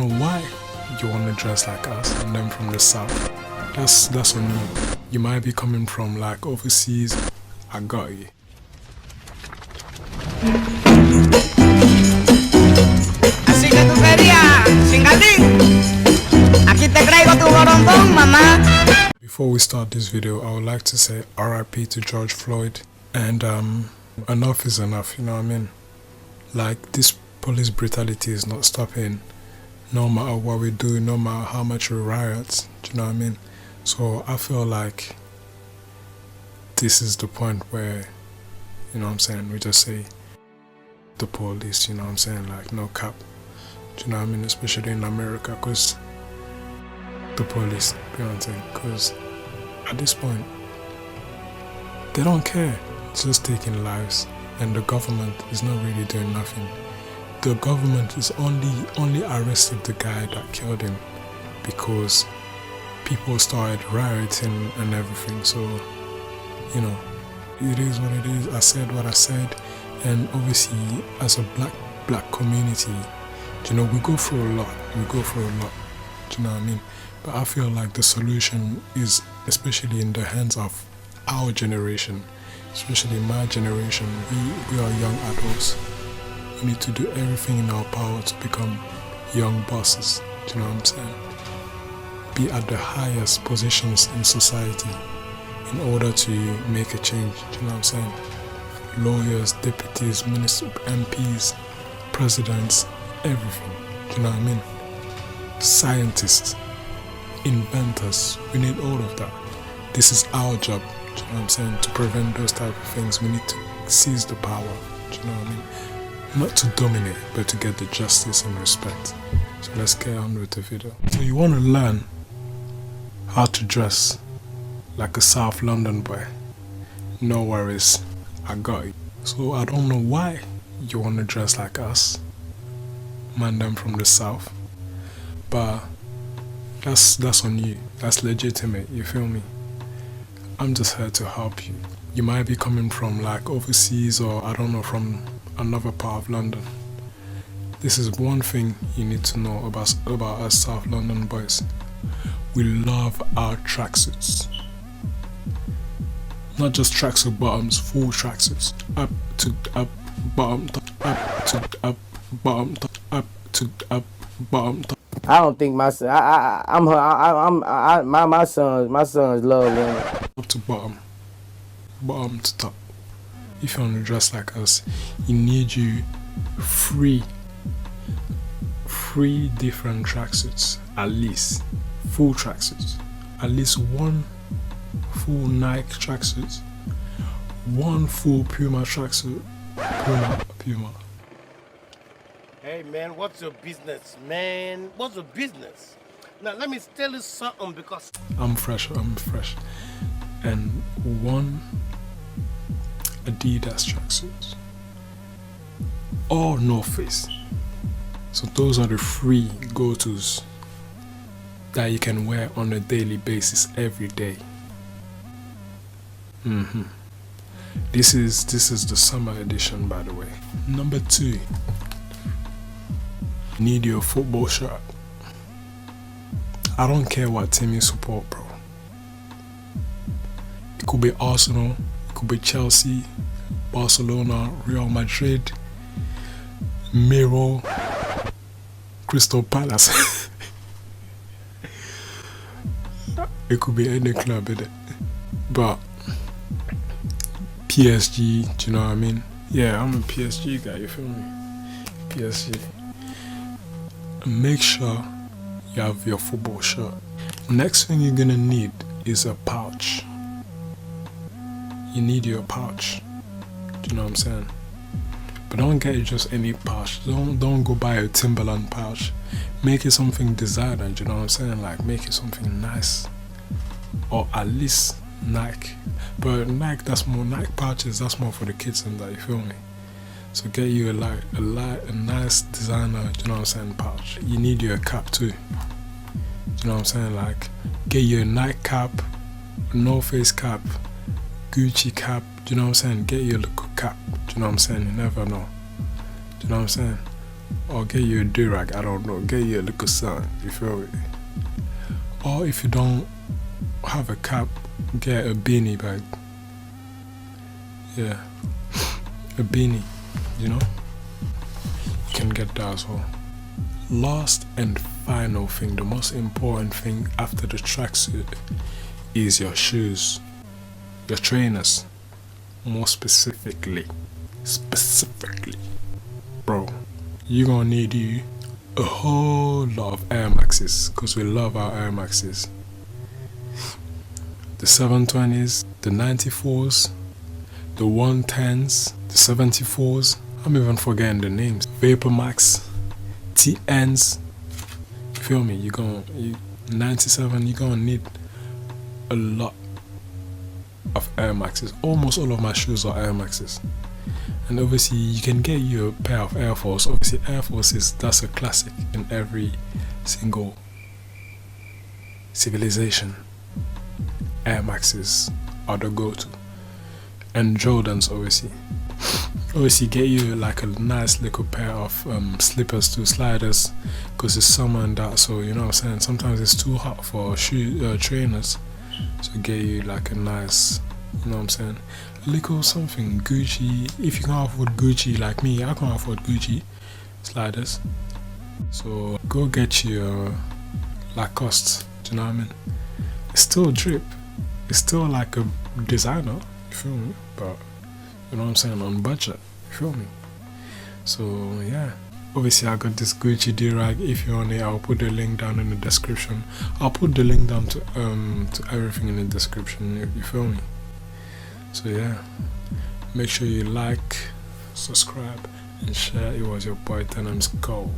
Why you want to dress like us and then from the south? That's on you. You might be coming from like overseas. I got you. Así que tú querías, chingadín. Aquí te traigo tu borombón, mamá. Before we start this video, I would like to say RIP to George Floyd, and enough is enough, you know what I mean? Like, this police brutality is not stopping, no matter what we do, no matter how much we riot, do you know what I mean? So I feel like this is the point where, you know what I'm saying, we just say the police, you know what I'm saying, like no cap, do you know what I mean? Especially in America, because the police, you know what I'm saying, because at this point they don't care, it's just taking lives, and the government is not really doing nothing. The government is only arrested the guy that killed him because people started rioting and everything. So, you know, it is what it is. I said what I said, and obviously as a black community, you know, we go through a lot. Do you know what I mean? But I feel like the solution is especially in the hands of our generation, especially my generation. We are young adults. We need to do everything in our power to become young bosses. Do you know what I'm saying? Be at the highest positions in society in order to make a change. Do you know what I'm saying? Lawyers, deputies, ministers, MPs, presidents, everything. Do you know what I mean? Scientists, inventors, we need all of that. This is our job, do you know what I'm saying? To prevent those type of things, we need to seize the power, do you know what I mean? Not to dominate, but to get the justice and respect. So let's get on with the video. So you want to learn how to dress like a South London boy? No worries, I got you. So I don't know why you want to dress like us, man them from the South, but that's on you. That's legitimate, you feel me? I'm just here to help you. You might be coming from like overseas, or I don't know, from another part of London. This is one thing you need to know about us South London boys. We love our tracksuits. Not just tracksuit bottoms, full tracksuits. Up to up, bottom top, up to up, bottom top, up to up, bottom top. I don't think my son. My sons love women. Up to bottom, bottom to top. If you want to dress like us, you need you three different tracksuits, at least full tracksuits, at least one full Nike tracksuit, one full Puma tracksuit, Puma. Hey man, what's your business, man? What's your business? Now let me tell you something, because I'm fresh, and one Adidas tracksuits, or North Face. So those are the three go-tos that you can wear on a daily basis every day. This is the summer edition, by the way. Number 2, you need your football shirt. I don't care what team you support, bro. It could be Arsenal, it could be Chelsea, Barcelona, Real Madrid, Miro, Crystal Palace. It could be any club in it. But PSG, do you know what I mean? Yeah, I'm a PSG guy, you feel me? PSG. Make sure you have your football shirt. Next thing you're gonna need is a pouch. You need your pouch. Do you know what I'm saying? But don't get just any pouch. Don't go buy a Timberland pouch. Make it something designer, do you know what I'm saying? Like, make it something nice. Or at least Nike. But Nike, that's more, Nike pouches, that's more for the kids and that, you feel me? So get you a nice designer, do you know what I'm saying, pouch. You need your cap too. Do you know what I'm saying? Like, get you a Nike cap, a North Face cap, Gucci cap, do you know what I'm saying? Get your little cap, do you know what I'm saying? You never know. Do you know what I'm saying? or get you a Durag, I don't know, get you a little sun, you feel me? Or if you don't have a cap, get a beanie bag. Yeah, a beanie, you know? You can get that as well. Last and final thing, the most important thing after the tracksuit is your shoes, your trainers. More specifically, bro, you're gonna need you a whole lot of Air Maxes, because we love our Air Maxes. The 720s, the 94s, the 110s, the 74s, I'm even forgetting the names. Vapour Max, TNs, you feel me? 97, you're gonna need a lot of Air Maxes. Almost all of my shoes are Air Maxes. And obviously you can get you a pair of Air Force. Obviously Air Forces, that's a classic in every single civilization. Air Maxes are the go-to. And Jordans, obviously get you like a nice little pair of slippers to sliders, because it's summer and that, so you know what I'm saying, sometimes it's too hot for trainers, so get you like a nice, you know what I'm saying, a little something Gucci. If you can't afford Gucci like me, I can't afford Gucci sliders, so go get you a Lacoste, do you know what I mean? It's still drip, it's still like a designer, you feel me, but you know what I'm saying, on budget, you feel me? So yeah, obviously I got this Gucci Durag. If you want it, I'll put the link down in the description. I'll put the link down to everything in the description, you feel me? So yeah, make sure you like, subscribe and share. It was your boy Tenemsko.